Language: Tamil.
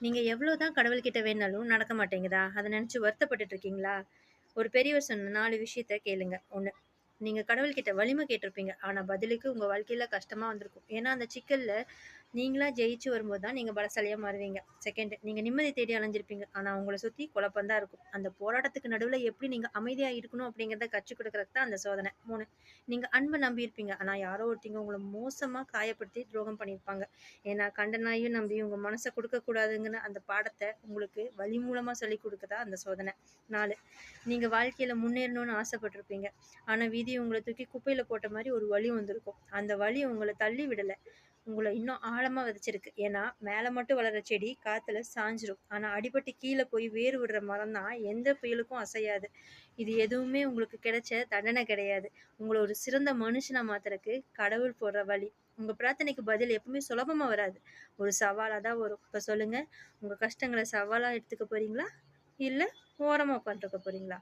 நீங்க எவ்வளோதான் கடவுள்கிட்ட வேண்டுனாலும் நடக்க மாட்டேங்குதா? அத நெனச்சு வருத்தப்பட்டுட்டு இருக்கீங்களா? ஒரு பெரியவர் சொன்ன 4 விஷயத்த கேளுங்க. 1. நீங்க கடவுள்கிட்ட வலிமை கேட்டிருப்பீங்க. ஆனா பதிலுக்கு உங்க வாழ்க்கையில கஷ்டமா வந்திருக்கும். ஏன்னா, அந்த சிக்கல்ல நீங்களா ஜெயிச்சு வரும்போது தான் நீங்க பலசாலியா மாறுவீங்க. 2. நீங்க நிம்மதி தேடி அலைஞ்சிருப்பீங்க. ஆனா உங்கள சுத்தி குழப்பம் தான் இருக்கும். அந்த போராட்டத்துக்கு நடுவுல எப்படி நீங்க அமைதியா இருக்கணும் அப்படிங்கிறத கற்றுக் குடுக்கறதுக்கு தான் அந்த சோதனை. 3. நீங்க அன்ப நம்பியிருப்பீங்க. ஆனா யாரோ ஒருத்தங்க உங்கள மோசமா காயப்படுத்தி துரோகம் பண்ணியிருப்பாங்க. ஏன்னா, கண்ட நாயும் நம்பி உங்க மனச குடுக்கக்கூடாதுங்கன்னு அந்த பாடத்த உங்களுக்கு வலி மூலமா சொல்லிக் குடுக்க அந்த சோதனை. 4. நீங்க வாழ்க்கையில முன்னேறணும்னு ஆசைப்பட்டுருப்பீங்க. ஆனா, விதி உங்கள தூக்கி குப்பையில போட்ட மாரி ஒரு வலி வந்திருக்கும். அந்த வலி உங்கள தள்ளி விடல. உங்கள இன்னும் ஆழமா விதைச்சிருக்கு. ஏன்னா, மேல மட்டும் வளர்ற செடி காத்துல சாஞ்சிரும். ஆனா, அடிபட்டு கீழ போய் வேர் விடுற மரம் தான் எந்த புயலுக்கும் அசையாது. இது எதுவுமே உங்களுக்கு கிடைச்ச தண்டனை கிடையாது. உங்கள ஒரு சிறந்த மனுஷனா மாத்துறக்கு கடவுள் போடுற வழி. உங்க பிரார்த்தனைக்கு பதில் எப்பவுமே சுலபமா வராது. ஒரு சவாலா தான் வரும். இப்ப சொல்லுங்க, உங்க கஷ்டங்கள சவாலா எடுத்துக்க போறீங்களா? இல்ல ஓரமா உட்காந்துருக்க போறீங்களா?